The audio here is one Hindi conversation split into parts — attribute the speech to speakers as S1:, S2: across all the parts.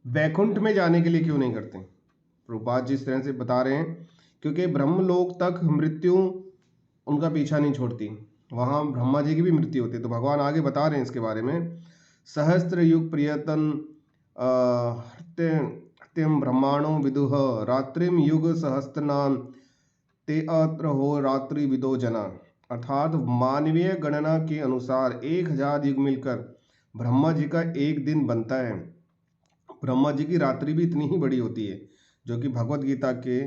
S1: वैकुंठ में जाने के लिए क्यों नहीं करते? प्रभुपाद जी इस तरह से बता रहे हैं, क्योंकि ब्रह्मलोक तक मृत्यु उनका पीछा नहीं छोड़ती। वहाँ ब्रह्मा जी की भी मृत्यु होती है। तो भगवान आगे बता रहे हैं इसके बारे में। सहस्त्र युग प्रियतन हत्यम ब्रह्माणो विदुह रात्रिम युग सहस्त्रनाम ते अत्र हो रात्रि विदो जना। अर्थात मानवीय गणना के अनुसार 1000 युग मिलकर ब्रह्मा जी का एक दिन बनता है। ब्रह्मा जी की रात्रि भी इतनी ही बड़ी होती है, जो कि भगवत गीता के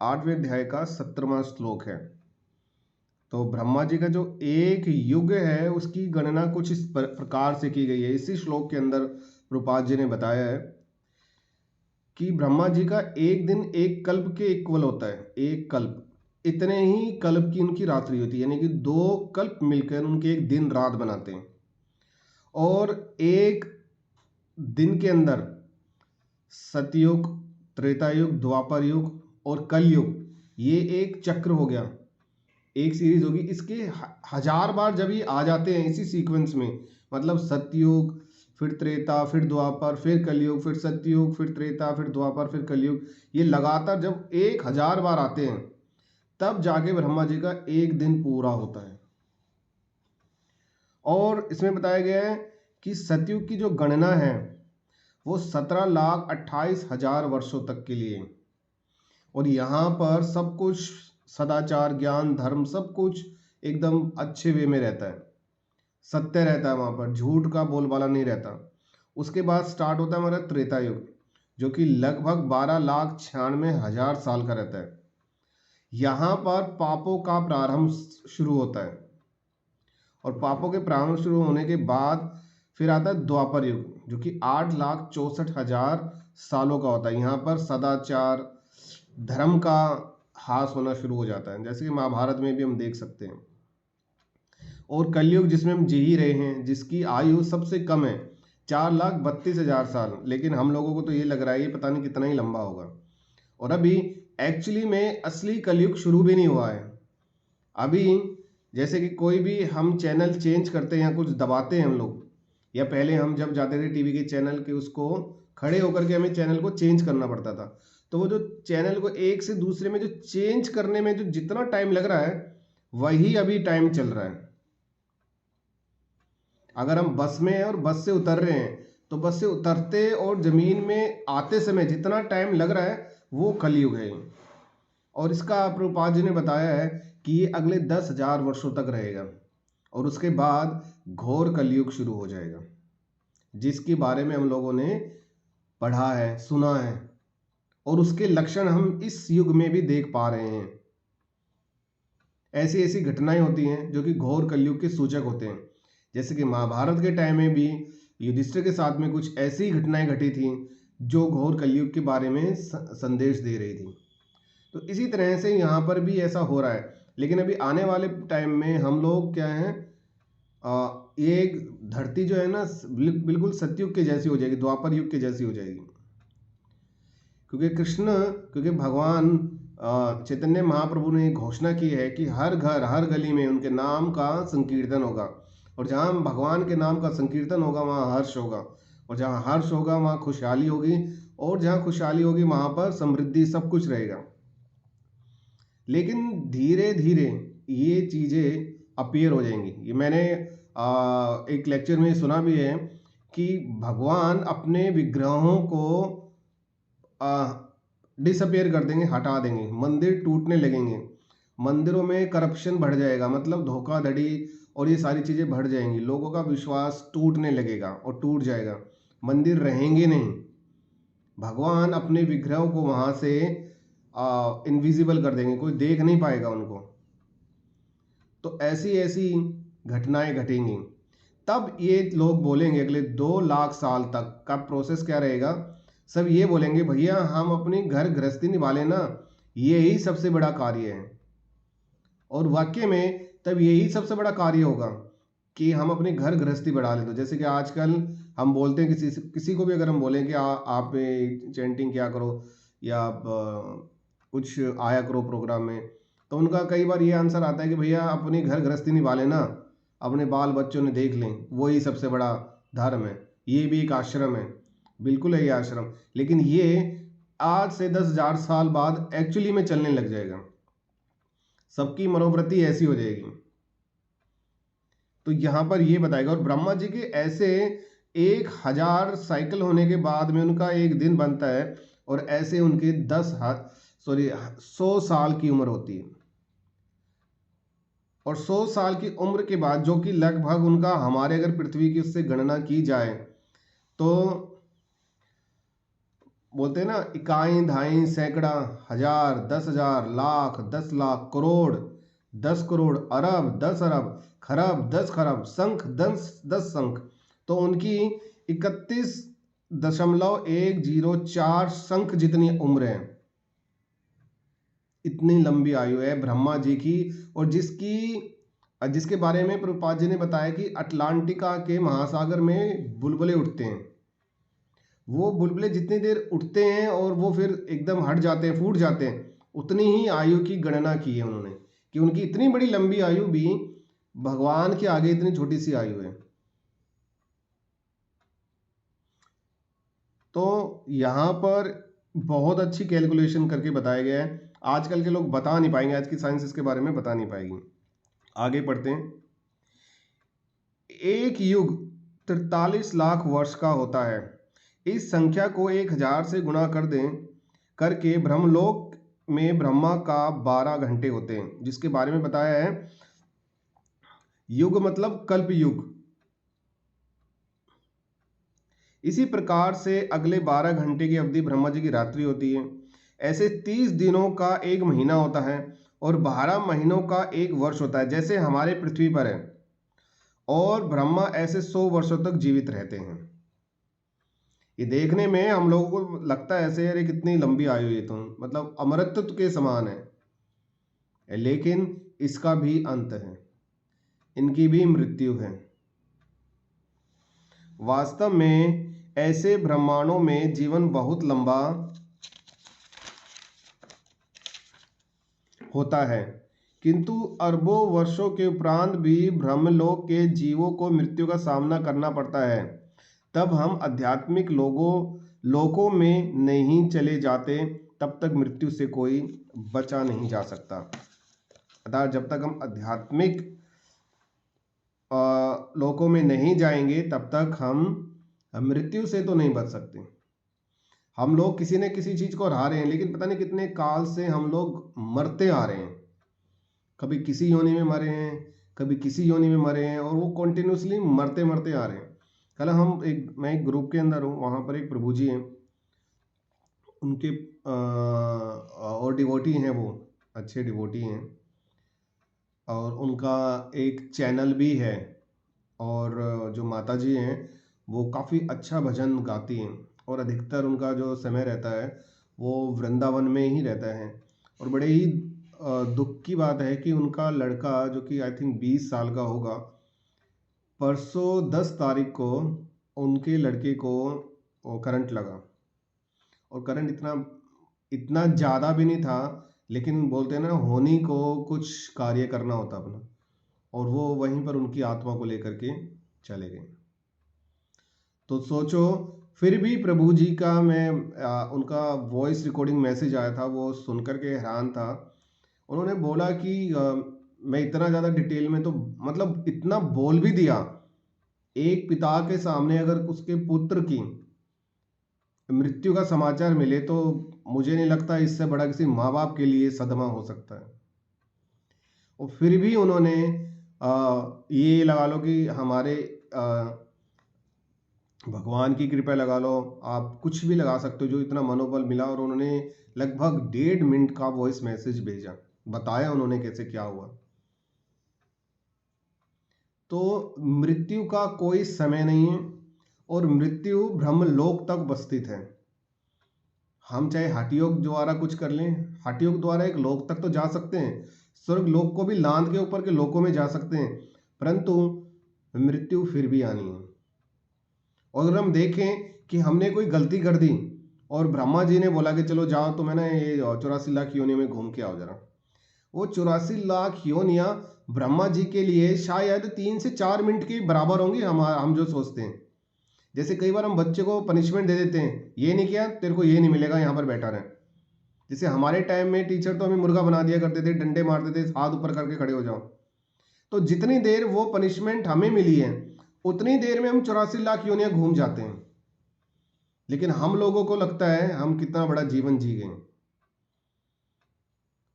S1: 8वें अध्याय का 17वां श्लोक है। तो ब्रह्मा जी का जो एक युग है उसकी गणना कुछ इस प्रकार से की गई है। इसी श्लोक के अंदर प्रभुपाद जी ने बताया है कि ब्रह्मा जी का एक दिन एक कल्प के इक्वल होता है। एक कल्प, इतने ही कल्प की उनकी रात्रि होती है, यानी कि 2 कल्प मिलकर उनके एक दिन रात बनाते हैं। और एक दिन के अंदर सतयुग, त्रेता युग, द्वापर युग और कलयुग, ये एक चक्र हो गया, एक सीरीज होगी। इसके 1000 बार जब ये आ जाते हैं इसी सीक्वेंस में, मतलब सतयुग, फिर त्रेता, फिर द्वापर, फिर कलयुग, फिर सतयुग, फिर त्रेता, फिर द्वापर, फिर कलयुग, ये लगातार जब 1000 बार आते हैं तब जाके ब्रह्मा जी का एक दिन पूरा होता है। और इसमें बताया गया है कि सतयुग की जो गणना है वो 17,28,000 वर्षों तक के लिए। और यहाँ पर सब कुछ सदाचार, ज्ञान, धर्म, सब कुछ एकदम अच्छे वे में रहता है, सत्य रहता है, वहाँ पर झूठ का बोलबाला नहीं रहता। उसके बाद स्टार्ट होता है हमारा त्रेता युग, जो कि लगभग 12,96,000 साल का रहता है। यहाँ पर पापों का प्रारंभ शुरू होता है, और पापों के प्रारंभ शुरू होने के बाद फिर आता है द्वापर युग, जो कि 8,64,000 सालों का होता है। यहाँ पर सदाचार, धर्म का ह्रास होना शुरू हो जाता है, जैसे कि महाभारत में भी हम देख सकते हैं। और कलयुग, जिसमें हम जी ही रहे हैं, जिसकी आयु सबसे कम है 4,32,000 साल, लेकिन हम लोगों को तो ये लग रहा है ये पता नहीं कितना ही लंबा होगा। और अभी एक्चुअली में असली कलयुग शुरू भी नहीं हुआ है। अभी जैसे कि कोई भी हम चैनल चेंज करते हैं या कुछ दबाते हैं हम लोग, या पहले हम जब जाते थे टीवी के चैनल के, उसको खड़े होकर के हमें चैनल को चेंज करना पड़ता था। तो वो जो चैनल को एक से दूसरे में जो चेंज करने में जो जितना टाइम लग रहा है, वही अभी टाइम चल रहा है। अगर हम बस में हैं और बस से उतर रहे हैं, तो बस से उतरते और जमीन में आते समय जितना टाइम लग रहा है वो कलयुग है। और इसका प्रभुपाद जी ने बताया है कि ये अगले 10,000 वर्षों तक रहेगा, और उसके बाद घोर कलयुग शुरू हो जाएगा, जिसके बारे में हम लोगों ने पढ़ा है, सुना है, और उसके लक्षण हम इस युग में भी देख पा रहे हैं। ऐसी ऐसी घटनाएं होती हैं जो कि घोर कलयुग के सूचक होते हैं। जैसे कि महाभारत के टाइम में भी युधिष्ठिर के साथ में कुछ ऐसी घटनाएं घटी थी जो घोर कलयुग के बारे में संदेश दे रही थी। तो इसी तरह से यहाँ पर भी ऐसा हो रहा है। लेकिन अभी आने वाले टाइम में हम लोग क्या हैं, ये एक धरती जो है ना बिल्कुल सतयुग के जैसी हो जाएगी, द्वापर युग के जैसी हो जाएगी। क्योंकि भगवान चैतन्य महाप्रभु ने घोषणा की है कि हर घर हर गली में उनके नाम का संकीर्तन होगा, और जहाँ भगवान के नाम का संकीर्तन होगा वहाँ हर्ष होगा, और जहाँ हर्ष होगा वहाँ खुशहाली होगी, और जहाँ खुशहाली होगी वहाँ पर समृद्धि, सब कुछ रहेगा। लेकिन धीरे धीरे ये चीज़ें अपीयर हो जाएंगी। ये मैंने एक लेक्चर में सुना भी है कि भगवान अपने विग्रहों को डिसअपियर कर देंगे, हटा देंगे, मंदिर टूटने लगेंगे, मंदिरों में करप्शन बढ़ जाएगा, मतलब धोखाधड़ी और ये सारी चीज़ें बढ़ जाएंगी, लोगों का विश्वास टूटने लगेगा और टूट जाएगा, मंदिर रहेंगे नहीं। भगवान अपने विग्रहों को वहाँ से इनविजिबल कर देंगे, कोई देख नहीं पाएगा उनको। तो ऐसी ऐसी घटनाएं घटेंगी। तब ये लोग बोलेंगे, अगले 2 लाख साल तक का प्रोसेस क्या रहेगा, सब ये बोलेंगे भैया हम अपनी घर गृहस्थी निभा लेना, यही सबसे बड़ा कार्य है। और वाकई में तब यही सबसे बड़ा कार्य होगा कि हम अपनी घर गृहस्थी बढ़ा लें। तो जैसे कि आजकल हम बोलते हैं किसी को भी अगर हम बोलें कि आप चैंटिंग क्या करो, या आप कुछ आया करो प्रोग्राम में, तो उनका कई बार ये आंसर आता है कि भैया अपनी घर गृहस्थी निभा लेना, अपने बाल बच्चों ने देख लें, वही सबसे बड़ा धर्म है, ये भी एक आश्रम है। बिल्कुल है ये आश्रम, लेकिन ये आज से 10,000 साल बाद एक्चुअली में चलने लग जाएगा, सबकी मनोवृत्ति ऐसी हो जाएगी। तो यहाँ पर ये बताएगा, और ब्रह्मा जी के ऐसे 1,000 साइकिल होने के बाद में उनका एक दिन बनता है, और ऐसे उनके 100 साल की उम्र होती है। और 100 साल की उम्र के बाद, जो कि लगभग उनका हमारे अगर पृथ्वी की उससे गणना की जाए तो बोलते हैं ना, इकाई धाई सैकड़ा हजार 10,000 लाख 10 लाख करोड़ 10 करोड़ अरब 10 अरब खरब 10 खरब संख 10 संख, तो उनकी 31.104 संख जितनी उम्र है, इतनी लंबी आयु है ब्रह्मा जी की। और जिसके बारे में प्रभुपाद जी ने बताया कि अटलांटिका के महासागर में बुलबुले उठते हैं, वो बुलबुले जितनी देर उठते हैं और वो फिर एकदम हट जाते हैं, फूट जाते हैं, उतनी ही आयु की गणना की है उन्होंने, कि उनकी इतनी बड़ी लंबी आयु भी भगवान के आगे इतनी छोटी सी आयु है। तो यहाँ पर बहुत अच्छी कैलकुलेशन करके बताया गया है, आजकल के लोग बता नहीं पाएंगे, आज की साइंस इसके बारे में बता नहीं पाएगी। आगे पढ़ते हैं। एक युग 43 लाख वर्ष का होता है। इस संख्या को 1,000 से गुणा कर दें करके ब्रह्मलोक में ब्रह्मा का 12 घंटे होते हैं, जिसके बारे में बताया है। युग मतलब कल्प युग। इसी प्रकार से अगले 12 घंटे की अवधि ब्रह्मा जी की रात्रि होती है। ऐसे 30 दिनों का एक महीना होता है और 12 महीनों का एक वर्ष होता है, जैसे हमारे पृथ्वी पर है। और ब्रह्मा ऐसे 100 वर्षों तक जीवित रहते हैं। ये देखने में हम लोगों को लगता है ऐसे, अरे कितनी लंबी आयु ये, तो मतलब अमरत्व के समान है, लेकिन इसका भी अंत है, इनकी भी मृत्यु है। वास्तव में ऐसे ब्रह्मांडों में जीवन बहुत लंबा होता है, किंतु अरबों वर्षों के उपरांत भी ब्रह्मलोक के जीवों को मृत्यु का सामना करना पड़ता है। तब हम आध्यात्मिक लोकों में नहीं चले जाते, तब तक मृत्यु से कोई बचा नहीं जा सकता। अर्थात जब तक हम आध्यात्मिक लोकों में नहीं जाएंगे, तब तक हम मृत्यु से तो नहीं बच सकते। हम लोग किसी न किसी चीज को हरा रहे हैं, लेकिन पता नहीं कितने काल से हम लोग मरते आ रहे हैं। कभी किसी योनि में मरे हैं, कभी किसी योनि में मरे हैं, और वो कॉन्टिन्यूसली मरते मरते आ रहे हैं। कल मैं एक ग्रुप के अंदर हूँ, वहाँ पर एक प्रभु जी हैं, उनके और डिवोटी हैं, वो अच्छे डिवोटी हैं, और उनका एक चैनल भी है। और जो माता जी हैं वो काफ़ी अच्छा भजन गाती हैं, और अधिकतर उनका जो समय रहता है वो वृंदावन में ही रहता है। और बड़े ही दुख की बात है कि उनका लड़का, जो कि आई थिंक 20 साल का होगा, परसों 10 तारीख को उनके लड़के को करंट लगा। और करंट इतना ज़्यादा भी नहीं था, लेकिन बोलते हैं ना, होनी को कुछ कार्य करना होता अपना, और वो वहीं पर उनकी आत्मा को लेकर के चले गए। तो सोचो, फिर भी प्रभु जी का उनका वॉइस रिकॉर्डिंग मैसेज आया था, वो सुनकर के हैरान था। उन्होंने बोला कि मैं इतना ज़्यादा डिटेल में तो, मतलब इतना बोल भी दिया, एक पिता के सामने अगर उसके पुत्र की मृत्यु का समाचार मिले, तो मुझे नहीं लगता इससे बड़ा किसी माँ बाप के लिए सदमा हो सकता है। और फिर भी उन्होंने ये लगा लो कि हमारे भगवान की कृपा लगा लो, आप कुछ भी लगा सकते हो, जो इतना मनोबल मिला। और उन्होंने लगभग 1.5 मिनट का वॉइस मैसेज भेजा, बताया उन्होंने कैसे क्या हुआ। तो मृत्यु का कोई समय नहीं है, और मृत्यु ब्रह्मलोक तक उपस्थित है। हम चाहे हठयोग द्वारा कुछ कर लें, हठयोग द्वारा एक लोक तक तो जा सकते हैं, स्वर्ग लोक को भी लांद के ऊपर के लोकों में जा सकते हैं, परंतु मृत्यु फिर भी आनी है। और अगर हम देखें कि हमने कोई गलती कर दी और ब्रह्मा जी ने बोला कि चलो जाओ, तो मैंने ये 84 लाख योनियों में घूम के आओ जरा, वो 84 लाख योनियां ब्रह्मा जी के लिए शायद 3 से 4 मिनट के बराबर होंगी, हम जो सोचते हैं। जैसे कई बार हम बच्चे को पनिशमेंट दे देते हैं, ये नहीं किया तेरे को ये नहीं मिलेगा, यहाँ पर बैठा रहे। जैसे हमारे टाइम में टीचर तो हमें मुर्गा बना दिया करते थे, डंडे मारते थे, हाथ ऊपर करके खड़े हो जाओ। तो जितनी देर वो पनिशमेंट हमें मिली है उतनी देर में हम 84 लाख योनियां घूम जाते हैं, लेकिन हम लोगों को लगता है हम कितना बड़ा जीवन जी गए।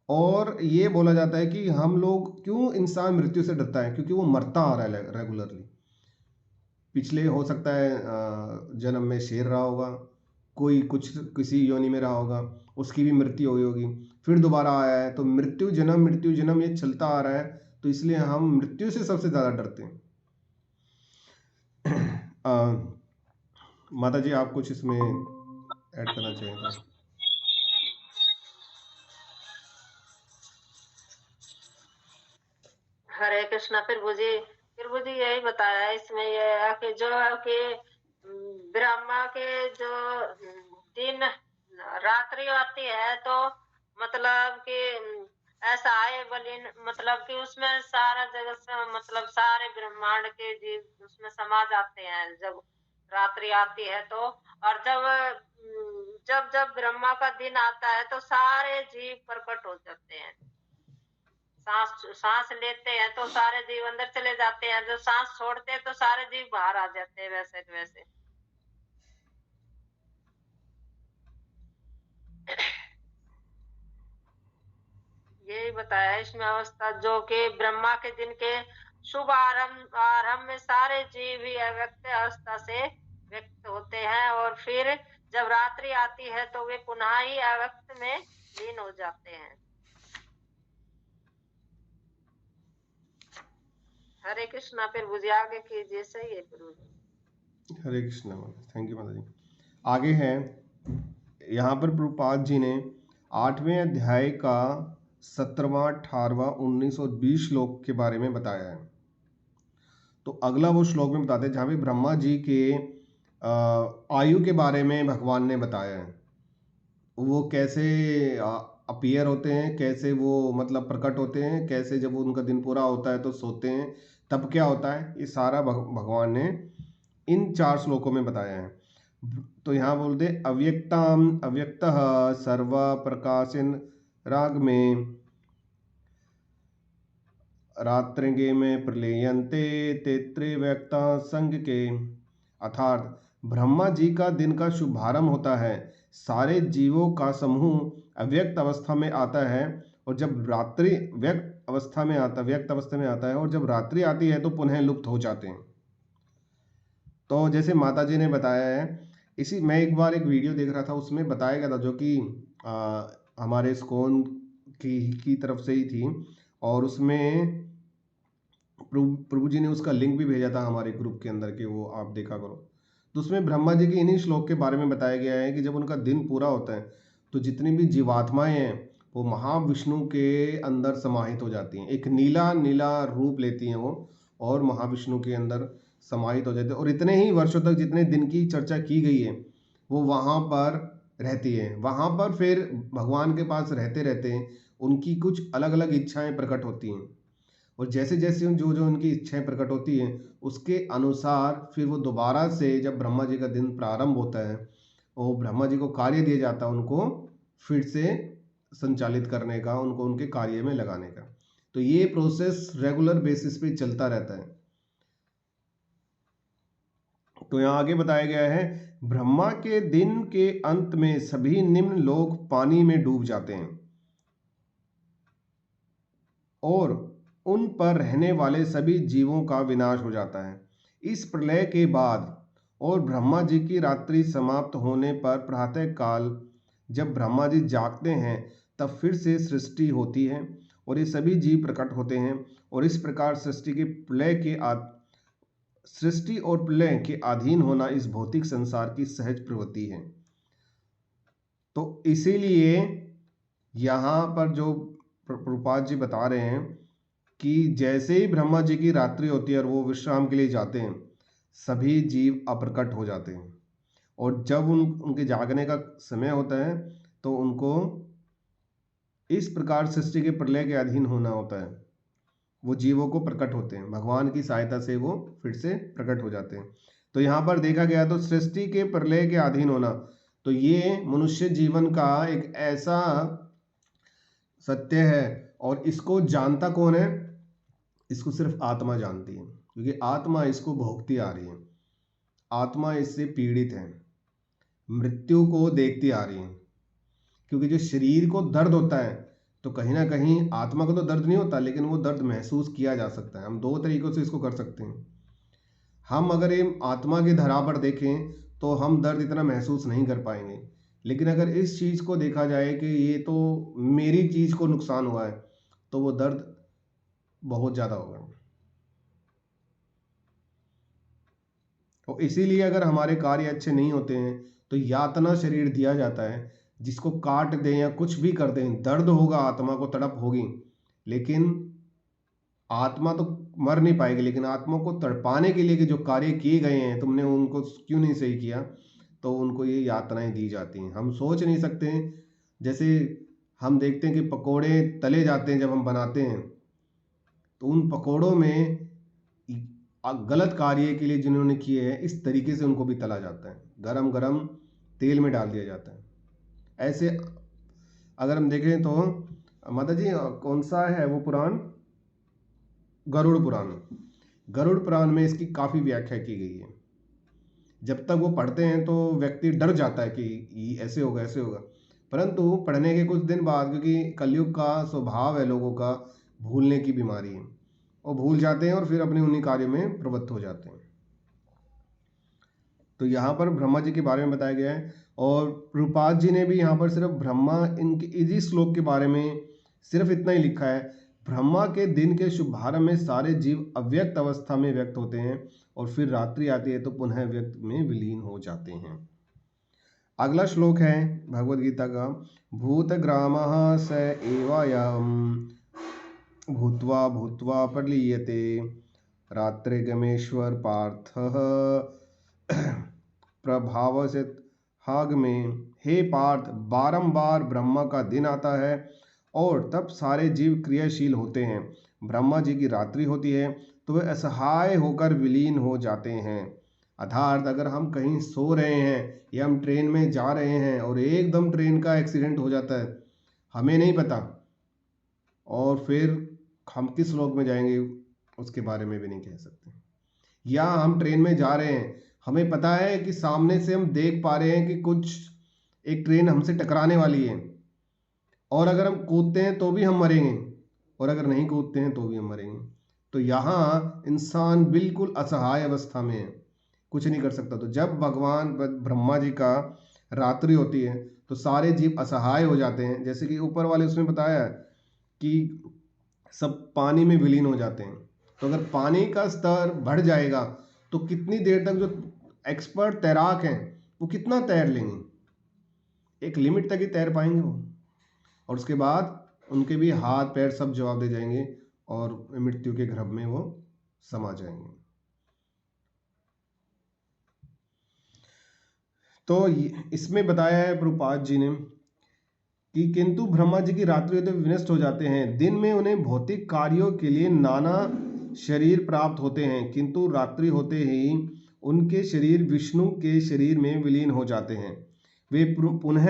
S1: और ये बोला जाता है कि हम लोग क्यों इंसान मृत्यु से डरता है, क्योंकि वो मरता आ रहा है रेगुलरली। पिछले हो सकता है जन्म में शेर रहा होगा, कोई कुछ किसी योनि में रहा होगा, उसकी भी मृत्यु हुई होगी, फिर दोबारा आया है, तो मृत्यु जन्म ये चलता आ रहा है। तो इसलिए हम मृत्यु से सबसे ज़्यादा डरते हैं। माता जी आप कुछ इसमें ऐड करना चाहें तो?
S2: हरे कृष्णा। प्रभु जी यही बताया है इसमें, ये है कि जो है कि ब्रह्मा के जो दिन रात्रि आती है तो मतलब कि ऐसा है बलिन, मतलब कि उसमें सारा जगत मतलब सारे ब्रह्मांड के जीव उसमें समा जाते हैं जब रात्रि आती है तो। और जब जब ब्रह्मा का दिन आता है तो सारे जीव प्रकट हो जाते हैं। सांस लेते हैं तो सारे जीव अंदर चले जाते हैं, जो सांस छोड़ते हैं तो सारे जीव बाहर आ जाते हैं, वैसे वैसे। यही बताया इसमें अवस्था, जो कि ब्रह्मा के दिन के शुभ आरंभ में सारे जीव ही अव्यक्त अवस्था से व्यक्त होते हैं, और फिर जब रात्रि आती है तो वे पुनः ही अव्यक्त में लीन हो जाते हैं। हरे कृष्णा। फिर मुझे आगे कीजिए। सही है प्रभु जी।
S1: हरे कृष्णा, थैंक यू माता जी। आगे है, यहाँ पर प्रभुपाद जी ने 8वें अध्याय का 17वां, 18वां, 19 और 20 श्लोक के बारे में बताया है। तो अगला वो श्लोक में बताते हैं जहाँ पे ब्रह्मा जी के आयु के बारे में भगवान ने बताया है, वो कैसे अपीयर होते हैं, कैसे वो मतलब प्रकट होते हैं, कैसे जब उनका दिन पूरा होता है तो सोते हैं, तब क्या होता है, ये सारा भगवान ने इन 4 श्लोकों में बताया है। तो यहाँ बोलते अव्यक्ताम अव्यक्तः सर्व प्रकाशन राग में रात्रिगे में प्रलेयन्ते तेत्रे व्यक्ता संग के। अर्थात ब्रह्मा जी का दिन का शुभारंभ होता है, सारे जीवों का समूह अव्यक्त अवस्था में आता है, और जब रात्रि व्यक्त अवस्था में आता है, और जब रात्रि आती है तो पुनः लुप्त हो जाते हैं। तो जैसे माता जी ने बताया है, इसी मैं एक बार एक वीडियो देख रहा था, उसमें बताया गया था, जो कि हमारे स्कोन की तरफ से ही थी, और उसमें प्रभु जी ने उसका लिंक भी भेजा था हमारे ग्रुप के अंदर कि वो आप देखा करो। तो उसमें ब्रह्मा जी के इन्हीं श्लोक के बारे में बताया गया है कि जब उनका दिन पूरा होता है तो जितनी भी जीवात्माएं हैं वो महाविष्णु के अंदर समाहित हो जाती हैं, एक नीला नीला रूप लेती हैं वो, और महाविष्णु के अंदर समाहित हो जाते हैं, और इतने ही वर्षों तक जितने दिन की चर्चा की गई है वो वहाँ पर रहती है। वहाँ पर फिर भगवान के पास रहते रहते उनकी कुछ अलग अलग इच्छाएं प्रकट होती हैं, और जैसे जैसे जो जो उनकी इच्छाएं प्रकट होती हैं उसके अनुसार फिर वो दोबारा से जब ब्रह्मा जी का दिन प्रारंभ होता है और ब्रह्मा जी को कार्य दिया जाता है उनको फिर से संचालित करने का, उनको उनके कार्य में लगाने का। तो ये प्रोसेस रेगुलर बेसिस पे चलता रहता है। तो यहाँ आगे बताया गया है, ब्रह्मा के दिन के अंत में सभी निम्न लोग पानी में डूब जाते हैं और उन पर रहने वाले सभी जीवों का विनाश हो जाता है। इस प्रलय के बाद और ब्रह्मा जी की रात्रि समाप्त होने पर प्रातः काल जब ब्रह्मा जी जागते हैं तब फिर से सृष्टि होती है और ये सभी जीव प्रकट होते हैं, और इस प्रकार सृष्टि और प्रलय के अधीन होना इस भौतिक संसार की सहज प्रवृत्ति है। तो इसीलिए यहाँ पर जो प्रभुपाद जी बता रहे हैं कि जैसे ही ब्रह्मा जी की रात्रि होती है और वो विश्राम के लिए जाते हैं सभी जीव अप्रकट हो जाते हैं, और जब उनके जागने का समय होता है तो उनको इस प्रकार सृष्टि के प्रलय के अधीन होना होता है। वो जीवों को प्रकट होते हैं, भगवान की सहायता से वो फिर से प्रकट हो जाते हैं। तो यहाँ पर देखा गया तो सृष्टि के प्रलय के अधीन होना, तो ये मनुष्य जीवन का एक ऐसा सत्य है, और इसको जानता कौन है? इसको सिर्फ आत्मा जानती है, क्योंकि आत्मा इसको भोगती आ रही है, आत्मा इससे पीड़ित है, मृत्यु को देखती आ रही है। क्योंकि जो शरीर को दर्द होता है, तो कहीं ना कहीं आत्मा को तो दर्द नहीं होता, लेकिन वो दर्द महसूस किया जा सकता है। हम दो तरीकों से इसको कर सकते हैं। हम अगर ये आत्मा की धरा पर देखें तो हम दर्द इतना महसूस नहीं कर पाएंगे, लेकिन अगर इस चीज़ को देखा जाए कि ये तो मेरी चीज़ को नुकसान हुआ है, तो वो दर्द बहुत ज़्यादा होगा। और इसीलिए अगर हमारे कार्य अच्छे नहीं होते हैं तो यातना शरीर दिया जाता है, जिसको काट दें या कुछ भी कर दें, दर्द होगा, आत्मा को तड़प होगी, लेकिन आत्मा तो मर नहीं पाएगी। लेकिन आत्मा को तड़पाने के लिए कि जो कार्य किए गए हैं, तुमने उनको क्यों नहीं सही किया, तो उनको ये यातनाएं दी जाती हैं। हम सोच नहीं सकते। जैसे हम देखते हैं कि पकोड़े तले जाते हैं, जब हम बनाते हैं तो उन पकोड़ों में गलत कार्य के लिए जिन्होंने किए हैं, इस तरीके से उनको भी तला जाता है, गरम गरम तेल में डाल दिया जाता है। ऐसे अगर हम देखें तो माता जी कौन सा है वो पुराण? गरुड़ पुराण। गरुड़ पुराण में इसकी काफ़ी व्याख्या की गई है। जब तक वो पढ़ते हैं तो व्यक्ति डर जाता है कि ये ऐसे होगा ऐसे होगा, परंतु पढ़ने के कुछ दिन बाद, क्योंकि कलयुग का स्वभाव है लोगों का भूलने की बीमारी है, वो भूल जाते हैं और फिर अपने उन्हीं कार्यों में प्रवृत्त हो जाते हैं। तो यहाँ पर ब्रह्मा जी के बारे में बताया गया है, और रूपाद जी ने भी यहाँ पर सिर्फ ब्रह्मा, इनके इसी श्लोक के बारे में सिर्फ इतना ही लिखा है, ब्रह्मा के दिन के शुभारंभ में सारे जीव अव्यक्त अवस्था में व्यक्त होते हैं, और फिर रात्रि आती है तो पुनः व्यक्त में विलीन हो जाते हैं। अगला श्लोक है भगवद गीता का, भूतग्रामः स एवायम् भूत्वा भूत्वा प्रलीयते रात्रिगमेश्वर पार्थः प्रभाव से हाग में। हे पार्थ, बारंबार ब्रह्मा का दिन आता है और तब सारे जीव क्रियाशील होते हैं। ब्रह्मा जी की रात्रि होती है तो वे असहाय होकर विलीन हो जाते हैं। अर्थात अगर हम कहीं सो रहे हैं या हम ट्रेन में जा रहे हैं और एकदम ट्रेन का एक्सीडेंट हो जाता है, हमें नहीं पता, और फिर हम किस लोक में जाएंगे उसके बारे में भी नहीं कह सकते। या हम ट्रेन में जा रहे हैं, हमें पता है कि सामने से हम देख पा रहे हैं कि कुछ एक ट्रेन हमसे टकराने वाली है, और अगर हम कूदते हैं तो भी हम मरेंगे, और अगर नहीं कूदते हैं तो भी हम मरेंगे। तो यहाँ इंसान बिल्कुल असहाय अवस्था में है, कुछ नहीं कर सकता। तो जब भगवान ब्रह्मा जी का रात्रि होती है तो सारे जीव असहाय हो जाते हैं, जैसे कि ऊपर वाले उसमें बताया कि सब पानी में विलीन हो जाते हैं। तो अगर पानी का स्तर बढ़ जाएगा तो कितनी देर तक जो एक्सपर्ट तैराक हैं वो कितना तैर लेंगे? एक लिमिट तक ही तैर पाएंगे वो, और उसके बाद उनके भी हाथ पैर सब जवाब दे जाएंगे और मृत्यु के गर्भ में वो समा जाएंगे। तो इसमें बताया है प्रभुपाद जी ने कि किंतु ब्रह्मा जी की रात्रि तो विनष्ट हो जाते हैं, दिन में उन्हें भौतिक कार्यों के लिए नाना शरीर प्राप्त होते हैं, किंतु रात्रि होते ही उनके शरीर विष्णु के शरीर में विलीन हो जाते हैं। वे पुनः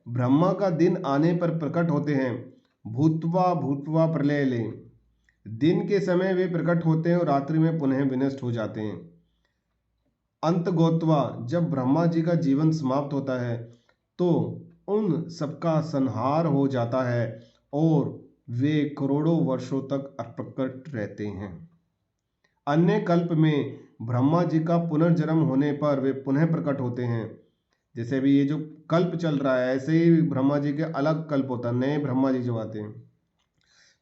S1: ब्रह्मा का दिन आने पर प्रकट होते हैं, भूत्वा भूत्वा प्रलय ले। दिन के समय वे प्रकट होते हैं और रात्रि में पुनः विनष्ट हो जाते हैं। अंत गोत्वा, जब ब्रह्मा जी का जीवन समाप्त होता है तो उन सबका संहार हो जाता है और वे करोड़ों वर्षों तक अप्रकट रहते हैं। अन्य कल्प में ब्रह्मा जी का पुनर्जन्म होने पर वे पुनः प्रकट होते हैं। जैसे अभी ये जो कल्प चल रहा है, ऐसे ही ब्रह्मा जी के अलग कल्प होता है, नए ब्रह्मा जी जो आते हैं।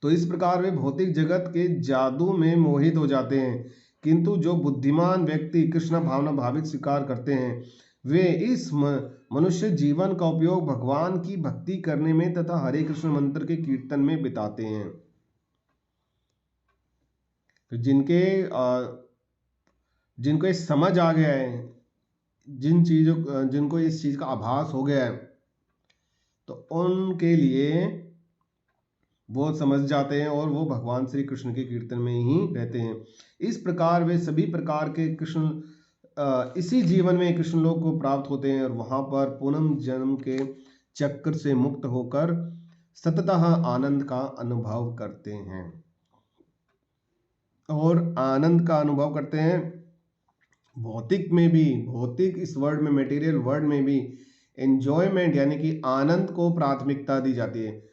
S1: तो इस प्रकार वे भौतिक जगत के जादू में मोहित हो जाते हैं, किंतु जो बुद्धिमान व्यक्ति कृष्ण भावना भावित स्वीकार करते हैं, वे इस मनुष्य जीवन का उपयोग भगवान की भक्ति करने में तथा हरे कृष्ण मंत्र के कीर्तन में बिताते हैं। तो जिनको ये समझ आ गया है, जिनको इस चीज का आभास हो गया है, तो उनके लिए वो समझ जाते हैं और वो भगवान श्री कृष्ण के कीर्तन में ही रहते हैं। इस प्रकार वे सभी प्रकार के कृष्ण इसी जीवन में कृष्णलोक को प्राप्त होते हैं और वहां पर पुनः जन्म के चक्र से मुक्त होकर सततः आनंद का अनुभव करते हैं। और आनंद का अनुभव करते हैं भौतिक में भी, भौतिक इस वर्ल्ड में, मटेरियल वर्ल्ड में भी एंजॉयमेंट यानी कि आनंद को प्राथमिकता दी जाती है।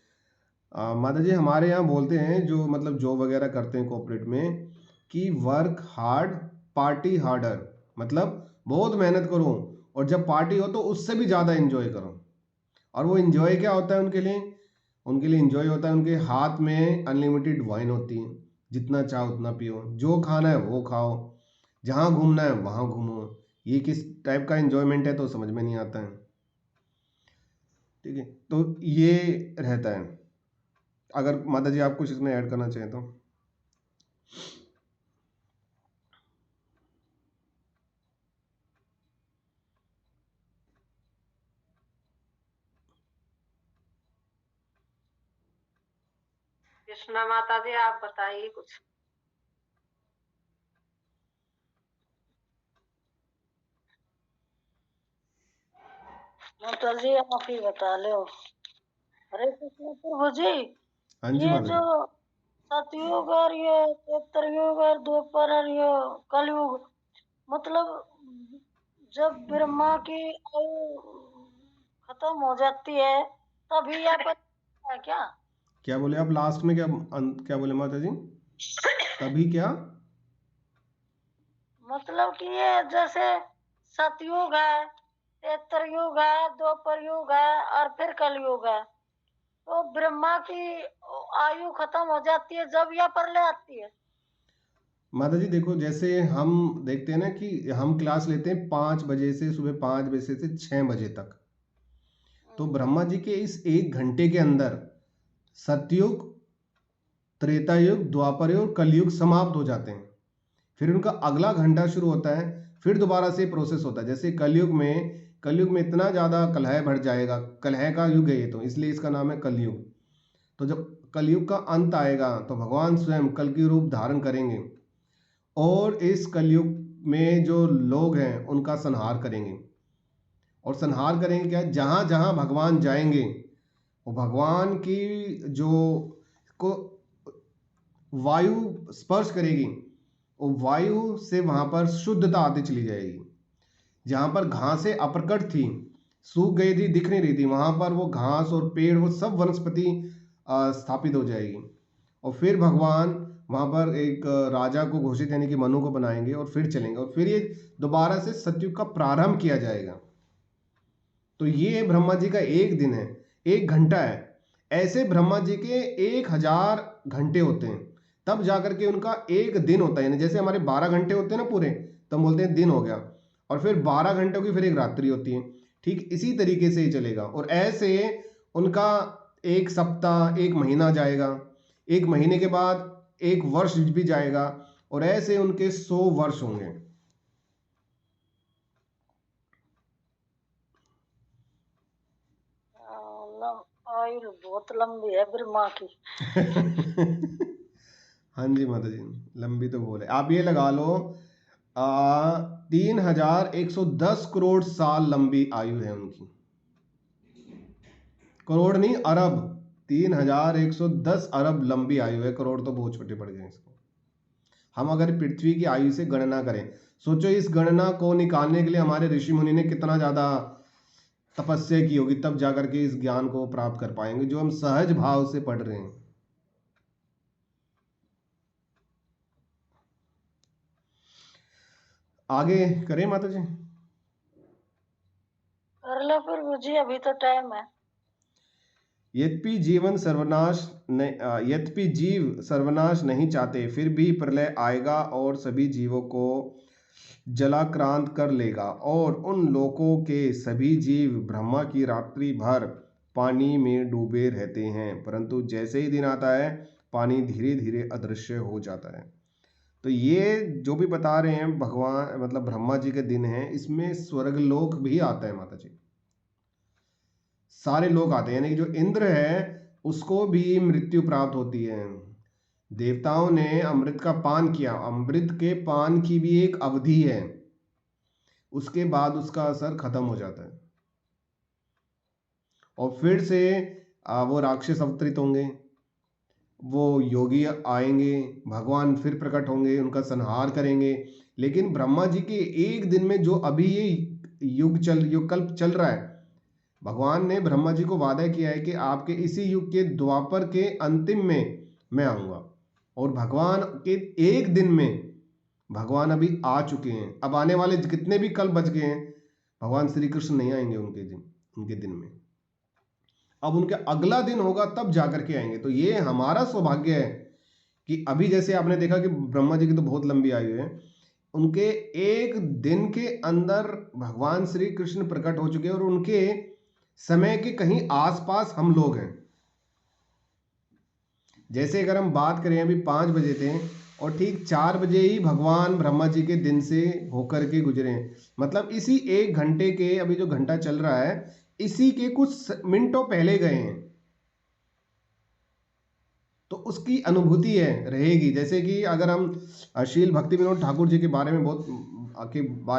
S1: माता जी हमारे यहाँ बोलते हैं जो मतलब जॉब वगैरह करते हैं कॉर्पोरेट में कि वर्क हार्ड पार्टी हार्डर, मतलब बहुत मेहनत करो और जब पार्टी हो तो उससे भी ज़्यादा एंजॉय करो। और वो एंजॉय क्या होता है उनके लिए? उनके लिए एंजॉय होता है उनके हाथ में अनलिमिटेड वाइन होती है, जितना चाहो उतना पियो, जो खाना है वो खाओ, जहाँ घूमना है वहाँ घूमो। ये किस टाइप का एंजॉयमेंट है तो समझ में नहीं आता है। ठीक है, तो ये रहता है। अगर माता जी आप कुछ इसमें ऐड करना चाहें तो।
S2: कृष्णा माता जी आप बताइए कुछ।
S3: माता जी आप ही बता लो। हरे कृष्ण प्रभु जी,
S1: हाँ जी
S3: ये
S1: माता
S3: जो
S1: जी।
S3: सतयुग और ये त्रेतायुग और द्वापर और ये कलयुग, मतलब जब ब्रह्मा की आयु खत्म हो जाती है तभी यह पता है क्या?
S1: क्या बोले आप लास्ट में? क्या बोले माता जी? तभी क्या?
S3: मतलब कि ये जैसे सतयुग है, त्रेतायुग है, द्वापर युग है और फिर कलयुग है, तो ब्रह्मा की आयु खत्म हो जाती है जब यह प्रलय आती है।
S1: माता जी देखो, जैसे हम देखते हैं ना कि हम क्लास लेते हैं 5 बजे से, सुबह 5 बजे से 6 बजे तक। तो ब्रह्मा जी के इस 1 घंटे के अंदर सतयुग, त्रेतायुग, द्वापर युग, कलयुग समाप्त हो जाते हैं। फिर उनका अगला घंटा शुरू होता है, फिर दोबारा से प्रोसेस होता है। जैसे कलयुग में इतना ज़्यादा कलह बढ़ जाएगा, कलह का युग है ये, तो इसलिए इसका नाम है कलयुग। तो जब कलयुग का अंत आएगा तो भगवान स्वयं कल की रूप धारण करेंगे और इस कलयुग में जो लोग हैं उनका संहार करेंगे। और संहार करेंगे क्या? जहाँ जहाँ भगवान जाएंगे वो भगवान की जो को वायु स्पर्श करेगी, वो वायु से वहां पर शुद्धता आती चली जाएगी। जहां पर घासें अप्रकट थी, सूख गई थी, दिख नहीं रही थी, वहां पर वो घास और पेड़, वो सब वनस्पति स्थापित हो जाएगी। और फिर भगवान वहां पर एक राजा को घोषित यानी कि मनु को बनाएंगे और फिर चलेंगे और फिर ये दोबारा से सतयुग का प्रारंभ किया जाएगा। तो ये ब्रह्मा जी का एक दिन है, 1 घंटा है। ऐसे ब्रह्मा जी के 1000 घंटे होते हैं, तब जाकर के उनका एक दिन होता है। यानी जैसे हमारे 12 घंटे होते हैं ना पूरे, तब बोलते हैं दिन हो गया। और फिर 12 घंटों की फिर एक रात्रि होती है। ठीक इसी तरीके से ही चलेगा। और ऐसे उनका एक सप्ताह, एक महीना जाएगा, एक महीने के बाद एक वर्ष भी जाएगा, और ऐसे उनके 100 वर्ष होंगे।
S3: आयु बहुत लंबी है ब्रह्मा की।
S1: हाँ जी माता जी, लंबी तो बोले आप ये लगा लो 3110 करोड़ साल लंबी आयु है उनकी। करोड़ नहीं, अरब। 3110 अरब लंबी आयु है, करोड़ तो बहुत छोटे पड़ गए इसको। हम अगर पृथ्वी की आयु से गणना करें, सोचो इस गणना को निकालने के लिए हमारे ऋषि मुनि ने कितना ज्यादा तपस्या की होगी, तब जाकर के इस ज्ञान को प्राप्त कर पाएंगे जो हम सहज भाव से पढ़ रहे हैं। आगे करें माता जी?
S3: कर लो प्रभु जी, अभी तो टाइम है।
S1: यद्यपि जीव सर्वनाश नहीं चाहते, फिर भी प्रलय आएगा और सभी जीवों को जलाक्रांत कर लेगा, और उन लोकों के सभी जीव ब्रह्मा की रात्रि भर पानी में डूबे रहते हैं, परंतु जैसे ही दिन आता है पानी धीरे धीरे अदृश्य हो जाता है। तो ये जो भी बता रहे हैं भगवान, मतलब ब्रह्मा जी के दिन है, इसमें स्वर्गलोक भी आता है माता जी। सारे लोग आते हैं, यानी कि जो इंद्र है उसको भी मृत्यु प्राप्त होती है। देवताओं ने अमृत का पान किया, अमृत के पान की भी एक अवधि है। उसके बाद उसका असर खत्म हो जाता है और फिर से वो राक्षस अवतरित होंगे, वो योगी आएंगे, भगवान फिर प्रकट होंगे, उनका संहार करेंगे। लेकिन ब्रह्मा जी के एक दिन में जो अभी ये युग कल्प चल रहा है, भगवान ने ब्रह्मा जी को वादा किया है कि आपके इसी युग के द्वापर के अंतिम में मैं आऊंगा। और भगवान के एक दिन में भगवान अभी आ चुके हैं। अब आने वाले कितने भी कल्प बच गए हैं, भगवान श्री कृष्ण नहीं आएंगे उनके दिन में। अब उनके अगला दिन होगा तब जाकर के आएंगे। तो ये हमारा सौभाग्य है कि अभी जैसे आपने देखा कि ब्रह्मा जी की तो बहुत लंबी आयु है, उनके एक दिन के अंदर भगवान श्री कृष्ण प्रकट हो चुके हैं और उनके समय के कहीं आसपास हम लोग हैं। जैसे अगर हम बात करें, अभी 5 बजे थे और ठीक 4 बजे ही भगवान ब्रह्मा जी के दिन से होकर के गुजरे हैं। मतलब इसी 1 घंटे के, अभी जो घंटा चल रहा है, इसी के कुछ मिनटों पहले गए हैं। तो उसकी अनुभूति है रहेगी। जैसे कि अगर हम शील भक्ति विनोद ठाकुर जी के बारे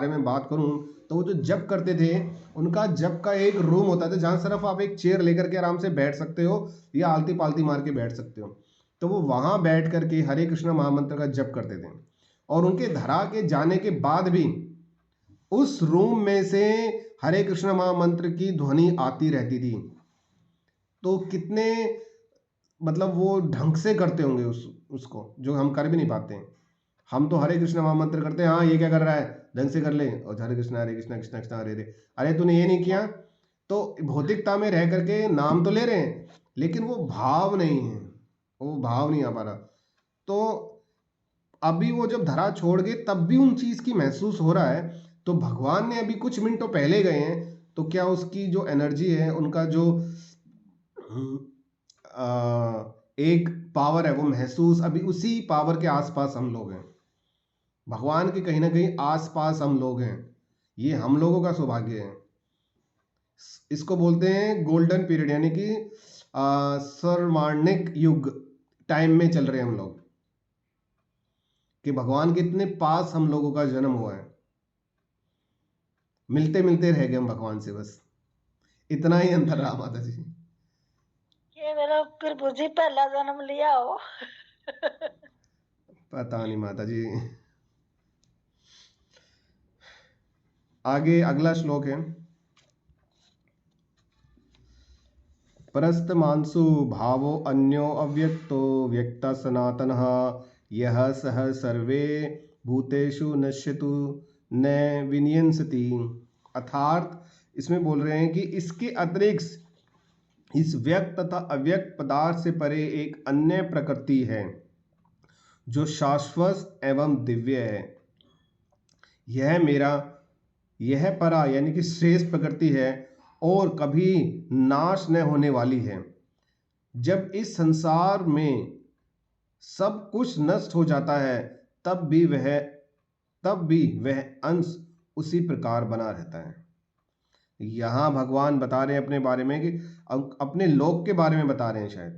S1: में बात करूं, तो वो जो जप करते थे, उनका जप का एक रूम होता था जहां सिर्फ आप एक चेयर लेकर के आराम से बैठ सकते हो या आलती पालती मार के बैठ सकते हो। तो वो वहां बैठ करके हरे कृष्ण महामंत्र का जप करते थे और उनके धरा के जाने के बाद भी उस रूम में से हरे कृष्ण महामंत्र की ध्वनि आती रहती थी। तो कितने मतलब वो ढंग से करते होंगे उसको, जो हम कर भी नहीं पाते हैं। हम तो हरे कृष्ण महामंत्र करते हैं, हाँ ये क्या कर रहा है, ढंग से कर ले, और हरे कृष्ण कृष्ण कृष्ण हरे हरे। अरे तूने ये नहीं किया। तो भौतिकता में रह करके नाम तो ले रहे हैं, लेकिन वो भाव नहीं है, वो भाव नहीं आ पा रहा। तो अभी वो जब धरा छोड़ गए तब भी उन चीज की महसूस हो रहा है। तो भगवान ने अभी कुछ मिनटों पहले गए हैं, तो क्या उसकी जो एनर्जी है, उनका जो एक पावर है, वो महसूस, अभी उसी पावर के आसपास हम लोग हैं। भगवान के कहीं ना कहीं आसपास हम लोग हैं। ये हम लोगों का सौभाग्य है। इसको बोलते हैं गोल्डन पीरियड, यानी कि स्वर्णिम युग टाइम में चल रहे हैं हम लोग, कि भगवान के इतने पास हम लोगों का जन्म हुआ है। मिलते मिलते रह गए हम भगवान से, बस इतना ही अंतर रहा माता जी।
S3: ये मेरा प्रभु जी पहला जन्म लिया हो।
S1: पता नहीं माता जी। आगे अगला श्लोक है, परस्त मांसु भावो अन्यो अव्यक्तो व्यक्ता सनातनः यह सह सर्वे भूतेषु नश्यतु न विनियंसति। अर्थात इसमें बोल रहे हैं कि इसके अतिरिक्त इस व्यक्त तथा अव्यक्त पदार्थ से परे एक अन्य प्रकृति है जो शाश्वत एवं दिव्य है। यह परा यानी कि श्रेष्ठ प्रकृति है और कभी नाश न होने वाली है। जब इस संसार में सब कुछ नष्ट हो जाता है, तब भी वह अंश उसी प्रकार बना रहता है। यहां भगवान बता रहे हैं अपने बारे में, कि अपने लोक के बारे में बता रहे हैं शायद।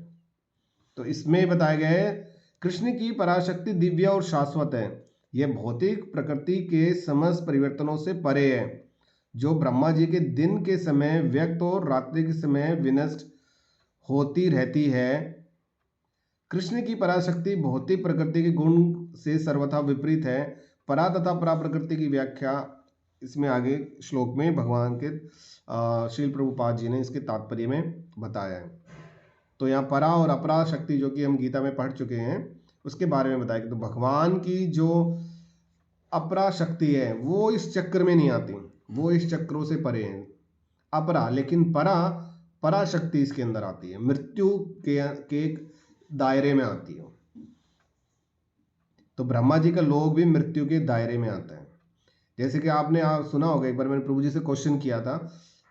S1: तो इसमें बताया गया है, कृष्ण की पराशक्ति दिव्य और शाश्वत है। यह भौतिक प्रकृति के समस्त परिवर्तनों से परे है, जो ब्रह्मा जी के दिन के समय व्यक्त और रात्रि के समय विनष्ट होती रहती है। कृष्ण की पराशक्ति भौतिक प्रकृति के गुण से सर्वथा विपरीत है। परा तथा परा प्रकृति की व्याख्या इसमें आगे श्लोक में भगवान के श्रील प्रभुपाद जी ने इसके तात्पर्य में बताया है। तो यहाँ परा और अपरा शक्ति, जो कि हम गीता में पढ़ चुके हैं, उसके बारे में बताया कि तो भगवान की जो अपरा शक्ति है वो इस चक्र में नहीं आती, वो इस चक्रों से परे हैं अपरा। लेकिन परा शक्ति इसके अंदर आती है, मृत्यु के दायरे में आती है। तो ब्रह्मा जी का लोक भी मृत्यु के दायरे में आता है। जैसे कि आपने सुना होगा, एक बार मैंने प्रभु जी से क्वेश्चन किया था,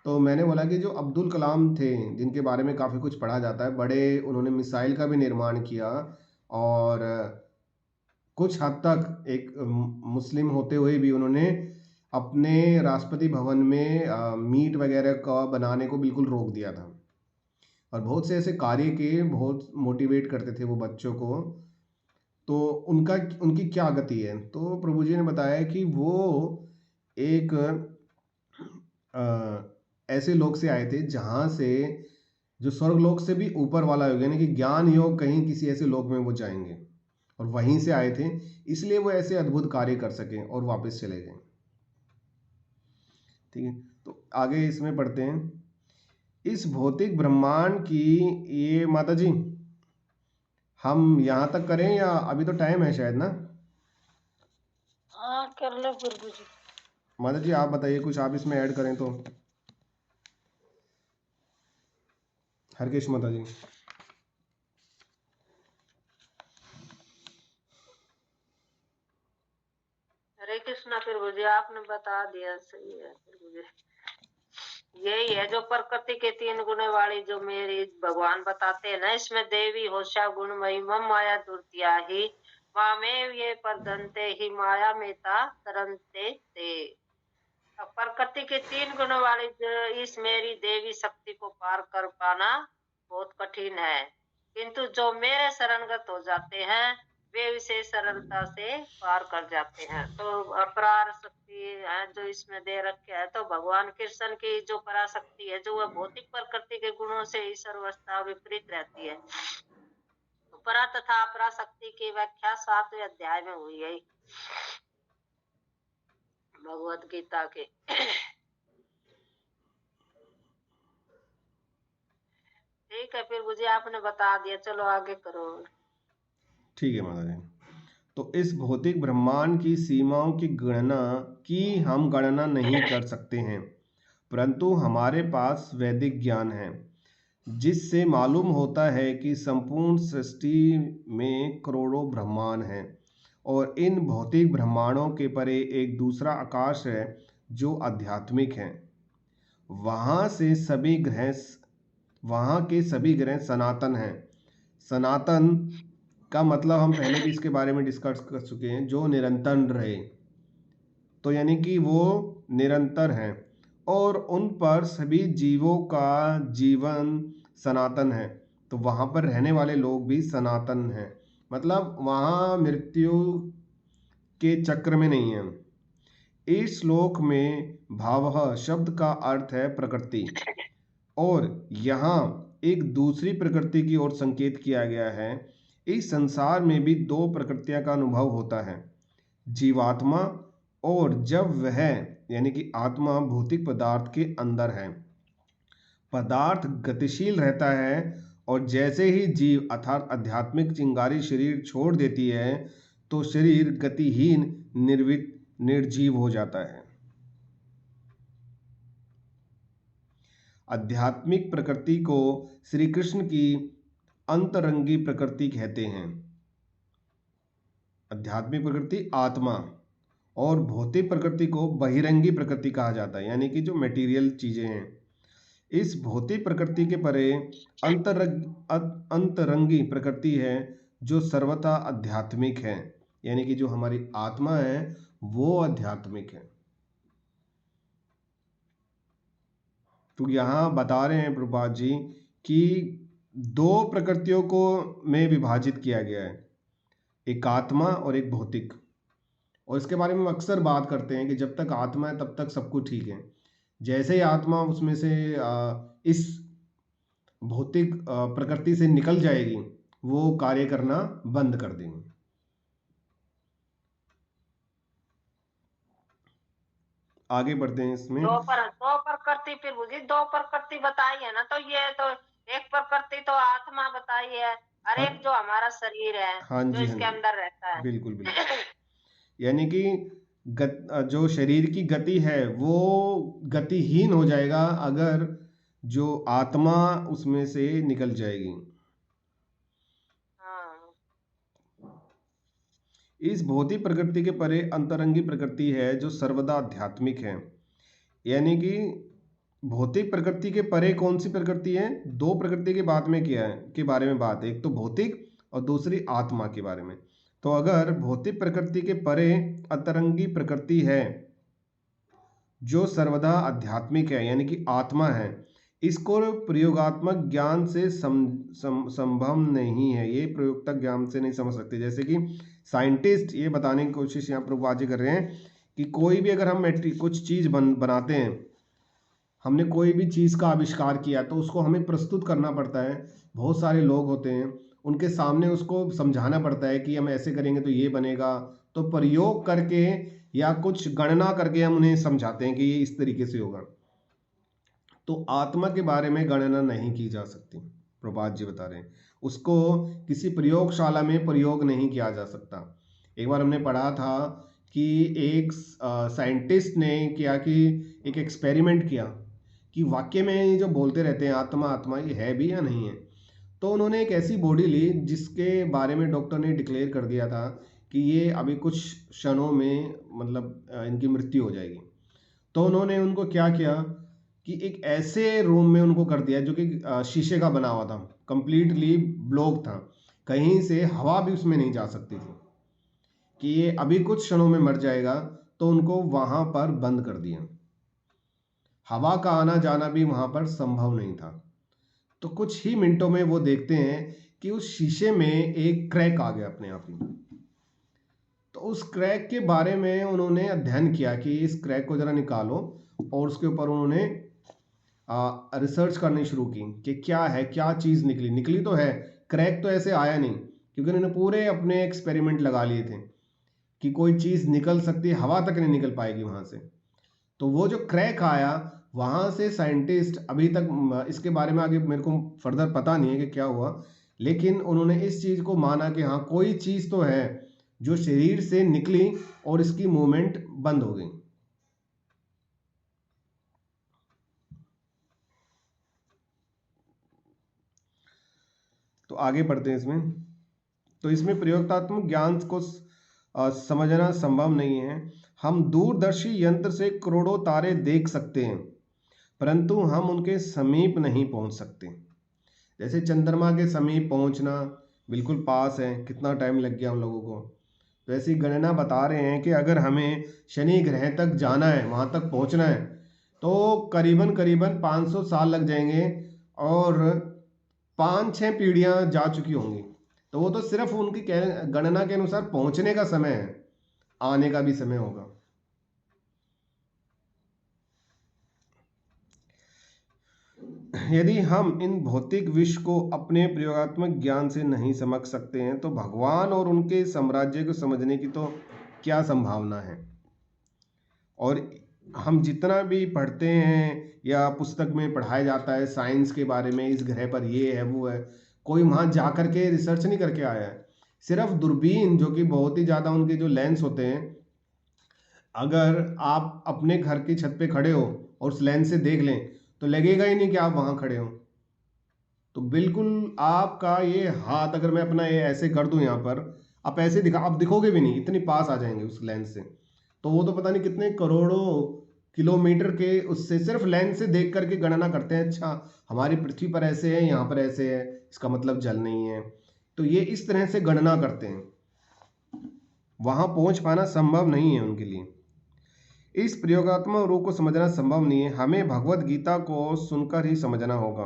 S1: तो मैंने बोला कि जो अब्दुल कलाम थे, जिनके बारे में काफ़ी कुछ पढ़ा जाता है, बड़े उन्होंने मिसाइल का भी निर्माण किया और कुछ हद तक एक मुस्लिम होते हुए भी उन्होंने अपने राष्ट्रपति भवन में मीट वगैरह का बनाने को बिल्कुल रोक दिया था और बहुत से ऐसे कार्य किए, बहुत मोटिवेट करते थे वो बच्चों को। तो उनकी क्या गति है? तो प्रभु जी ने बताया कि वो एक ऐसे लोक से आए थे जहाँ से जो स्वर्गलोक से भी ऊपर वाला योग, यानी कि ज्ञान योग, कहीं किसी ऐसे लोक में वो जाएंगे और वहीं से आए थे, इसलिए वो ऐसे अद्भुत कार्य कर सके और वापस चले गए। ठीक है, तो आगे इसमें पढ़ते हैं। इस भौतिक ब्रह्मांड की, ये माता जी हम यहाँ तक करें या अभी तो टाइम है शायद ना?
S3: हाँ कर लो प्रभु जी।
S1: माता जी आप बताइए, कुछ आप इसमें ऐड करें तो। हरकेश माता जी।
S2: हरे कृष्णा प्रभु जी, आपने बता दिया, सही है प्रभु जी। यही है जो प्रकृति के 3 गुण वाली जो मेरी भगवान बताते हैं ना, इसमें देवी होशा गुण महिमा माया दुर्तिया ही मामेव ये परदंते ही माया मेता तरंते ते। अब प्रकृति के 3 गुण वाली जो इस मेरी देवी शक्ति को पार कर पाना बहुत कठिन है, किंतु जो मेरे शरणगत हो जाते हैं वे इसे सरलता से पार कर जाते हैं। तो अपरार शक्ति है जो इसमें दे रखे है, तो भगवान कृष्ण की जो पराशक्ति है, जो वह भौतिक प्रकृति के गुणों से ईश्वर अवस्था विपरीत रहती है। तो परा तथा पराशक्ति की व्याख्या 7वें अध्याय में हुई है भगवत गीता के। ठीक है फिर मुझे आपने बता दिया, चलो आगे करो।
S1: ठीक है माता जी। तो इस भौतिक ब्रह्मांड की सीमाओं की हम गणना नहीं कर सकते हैं, परंतु हमारे पास वैदिक ज्ञान है जिससे मालूम होता है कि संपूर्ण सृष्टि में करोड़ों ब्रह्मांड हैं और इन भौतिक ब्रह्मांडों के परे एक दूसरा आकाश है जो आध्यात्मिक है। वहाँ के सभी ग्रह सनातन हैं। सनातन का मतलब हम पहले भी इसके बारे में डिस्कस कर चुके हैं, जो निरंतर रहे, तो यानी कि वो निरंतर हैं और उन पर सभी जीवों का जीवन सनातन है। तो वहाँ पर रहने वाले लोग भी सनातन हैं, मतलब वहाँ मृत्यु के चक्र में नहीं है। इस श्लोक में भावः शब्द का अर्थ है प्रकृति, और यहाँ एक दूसरी प्रकृति की ओर संकेत किया गया है। इस संसार में भी 2 प्रकृतियां का अनुभव होता है, जीवात्मा और जब वह यानी कि आत्मा भौतिक पदार्थ के अंदर है। पदार्थ गतिशील रहता है और जैसे ही जीव अर्थात आध्यात्मिक चिंगारी शरीर छोड़ देती है तो शरीर गतिहीन निर्जीव हो जाता है। आध्यात्मिक प्रकृति को श्री कृष्ण की अंतरंगी प्रकृति कहते हैं। आध्यात्मिक प्रकृति आत्मा और भौतिक प्रकृति को बहिरंगी प्रकृति कहा जाता है, यानी कि जो मटेरियल चीजें हैं। इस भौतिक प्रकृति के परे अंतरंगी प्रकृति है जो सर्वथा आध्यात्मिक है, यानी कि जो हमारी आत्मा है वो आध्यात्मिक है। तो यहाँ बता रहे हैं प्रभुपाद जी कि 2 प्रकृतियों को में विभाजित किया गया है, एक आत्मा और एक भौतिक। और इसके बारे में अक्सर बात करते हैं कि जब तक आत्मा है तब तक सब कुछ ठीक है, जैसे ही आत्मा उसमें से इस भौतिक प्रकृति से निकल जाएगी वो कार्य करना बंद कर देंगे। आगे बढ़ते हैं इसमें।
S2: 2 प्रकृति फिर मुझे 2 प्रकृति बताई है ना, तो ये तो एक प्रकृति तो आत्मा बताई है और
S1: हाँ,
S2: एक जो हमारा शरीर है
S1: हाँ
S2: जो
S1: जी,
S2: इसके
S1: हाँ जी,
S2: अंदर रहता है।
S1: बिल्कुल बिल्कुल। यानी कि जो शरीर की गति है वो गतिहीन हो जाएगा अगर जो आत्मा उसमें से निकल जाएगी।
S2: हाँ।
S1: इस भौतिक प्रकृति के परे अंतरंगी प्रकृति है जो सर्वदा आध्यात्मिक है। यानी कि भौतिक प्रकृति के परे कौन सी प्रकृति है? 2 प्रकृति के बात में किया है के बारे में बात है, एक तो भौतिक और दूसरी आत्मा के बारे में। तो अगर भौतिक प्रकृति के परे अंतरंगी प्रकृति है जो सर्वदा आध्यात्मिक है, यानी कि आत्मा है, इसको प्रयोगात्मक ज्ञान से संभव नहीं है, ये प्रयोगात्मक ज्ञान से नहीं समझ सकते। जैसे कि साइंटिस्ट ये बताने की कोशिश यहाँ प्रभुपाद जी कर रहे हैं कि कोई भी अगर हम कुछ चीज़ बनाते हैं, हमने कोई भी चीज़ का आविष्कार किया तो उसको हमें प्रस्तुत करना पड़ता है। बहुत सारे लोग होते हैं, उनके सामने उसको समझाना पड़ता है कि हम ऐसे करेंगे तो ये बनेगा। तो प्रयोग करके या कुछ गणना करके हम उन्हें समझाते हैं कि ये इस तरीके से होगा। तो आत्मा के बारे में गणना नहीं की जा सकती, प्रभात जी बता रहे हैं। उसको किसी प्रयोगशाला में प्रयोग नहीं किया जा सकता। एक बार हमने पढ़ा था कि एक साइंटिस्ट ने किया कि एक एक्सपेरिमेंट किया कि वाक्य में ये जो बोलते रहते हैं आत्मा आत्मा, ये है भी या नहीं है। तो उन्होंने एक ऐसी बॉडी ली जिसके बारे में डॉक्टर ने डिक्लेयर कर दिया था कि ये अभी कुछ क्षणों में मतलब इनकी मृत्यु हो जाएगी। तो उन्होंने उनको क्या किया कि एक ऐसे रूम में उनको कर दिया जो कि शीशे का बना हुआ था, कंप्लीटली ब्लॉक था, कहीं से हवा भी उसमें नहीं जा सकती थी, कि ये अभी कुछ क्षणों में मर जाएगा। तो उनको वहां पर बंद कर दिया, हवा का आना जाना भी वहां पर संभव नहीं था। तो कुछ ही मिनटों में वो देखते हैं कि उस शीशे में एक क्रैक आ गया अपने आप ही। तो उस क्रैक के बारे में उन्होंने अध्ययन किया कि इस क्रैक को जरा निकालो, और उसके ऊपर उन्होंने रिसर्च करनी शुरू की कि क्या है, क्या चीज़ निकली तो है, क्रैक तो ऐसे आया नहीं, क्योंकि उन्होंने पूरे अपने एक्सपेरिमेंट लगा लिए थे कि कोई चीज़ निकल सकती है, हवा तक नहीं निकल पाएगी वहाँ से। तो वो जो क्रैक आया, वहाँ से साइंटिस्ट अभी तक इसके बारे में आगे मेरे को फर्दर पता नहीं है कि क्या हुआ, लेकिन उन्होंने इस चीज़ को माना कि हाँ कोई चीज़ तो है जो शरीर से निकली और इसकी मूवमेंट बंद हो गई। तो आगे पढ़ते हैं इसमें। तो इसमें प्रयोगात्मक ज्ञान को समझना संभव नहीं है। हम दूरदर्शी यंत्र से करोड़ों तारे देख सकते हैं, परंतु हम उनके समीप नहीं पहुंच सकते। जैसे चंद्रमा के समीप पहुंचना बिल्कुल पास है, कितना टाइम लग गया हम लोगों को। तो ऐसी गणना बता रहे हैं कि अगर हमें शनि ग्रह तक जाना है, वहां तक पहुंचना है, तो करीबन करीबन 500 साल लग जाएंगे, और 5-6 पीढ़ियां जा चुकी होंगी। तो वो तो सिर्फ उनकी गणना के अनुसार पहुंचने का समय है, आने का भी समय होगा। यदि हम इन भौतिक विश्व को अपने प्रयोगात्मक ज्ञान से नहीं समझ सकते हैं, तो भगवान और उनके साम्राज्य को समझने की तो क्या संभावना है। और हम जितना भी पढ़ते हैं या पुस्तक में पढ़ाया जाता है साइंस के बारे में, इस ग्रह पर ये है वो है, कोई वहाँ जा कर के रिसर्च नहीं करके आया है। सिर्फ दूरबीन, जो कि बहुत ही ज़्यादा उनके जो लेंस होते हैं, अगर आप अपने घर की छत पे खड़े हो और उस लेंस से देख लें तो लगेगा ही नहीं कि आप वहाँ खड़े हो। तो बिल्कुल आपका ये हाथ अगर मैं अपना ये ऐसे कर दूं यहाँ पर, आप ऐसे आप दिखोगे भी नहीं, इतनी पास आ जाएंगे उस लेंस से। तो वो तो पता नहीं कितने करोड़ों किलोमीटर के उससे सिर्फ लेंस से देख करके गणना करते हैं, अच्छा हमारी पृथ्वी पर ऐसे है, यहाँ पर ऐसे है, इसका मतलब जल नहीं है। तो ये इस तरह से गणना करते हैं, वहां पहुंच पाना संभव नहीं है उनके लिए। इस प्रयोगात्मक रूप को समझना संभव नहीं है, हमें भगवत गीता को सुनकर ही समझना होगा।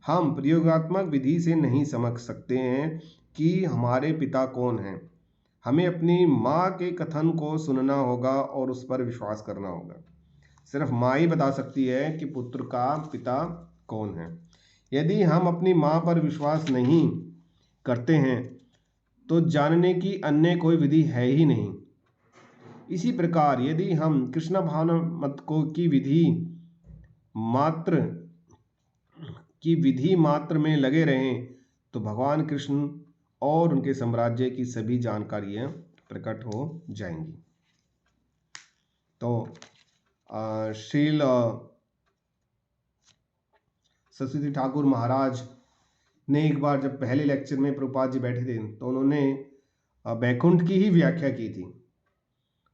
S1: हम प्रयोगात्मक विधि से नहीं समझ सकते हैं कि हमारे पिता कौन हैं। हमें अपनी माँ के कथन को सुनना होगा और उस पर विश्वास करना होगा। सिर्फ माँ ही बता सकती है कि पुत्र का पिता कौन है। यदि हम अपनी माँ पर विश्वास नहीं करते हैं तो जानने की अन्य कोई विधि है ही नहीं। इसी प्रकार यदि हम कृष्ण भावनामत को विधि मात्र में लगे रहें तो भगवान कृष्ण और उनके साम्राज्य की सभी जानकारियां प्रकट हो जाएंगी। तो श्रील सरस्वती ठाकुर महाराज ने एक बार जब पहले लेक्चर में प्रभुपाद जी बैठे थे तो उन्होंने बैकुंठ की ही व्याख्या की थी।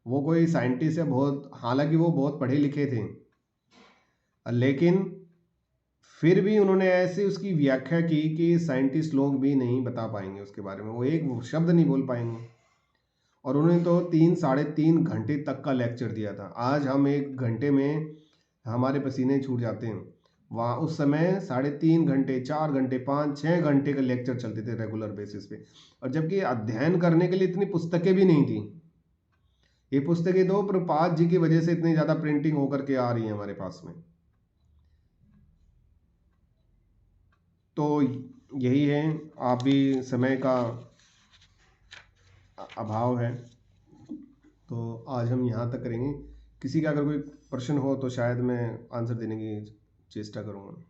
S1: वो कोई साइंटिस्ट है बहुत, हालांकि वो बहुत पढ़े लिखे थे, लेकिन फिर भी उन्होंने ऐसे उसकी व्याख्या की कि साइंटिस्ट लोग भी नहीं बता पाएंगे उसके बारे में, वो एक शब्द नहीं बोल पाएंगे। और उन्होंने तो 3-3.5 घंटे तक का लेक्चर दिया था। आज हम 1 घंटे में हमारे पसीने छूट जाते हैं, वहाँ उस समय 3.5 घंटे, 4 घंटे, 5-6 घंटे का लेक्चर चलते थे रेगुलर बेसिस पे। और जबकि अध्ययन करने के लिए इतनी पुस्तकें भी नहीं थी, ये पुस्तकें तो प्रभुपाद जी की वजह से इतनी ज़्यादा प्रिंटिंग होकर के आ रही हैं हमारे पास में। तो यही है, आप भी समय का अभाव है तो आज हम यहाँ तक करेंगे। किसी का अगर कोई प्रश्न हो तो शायद मैं आंसर देने की चेष्टा करूँगा।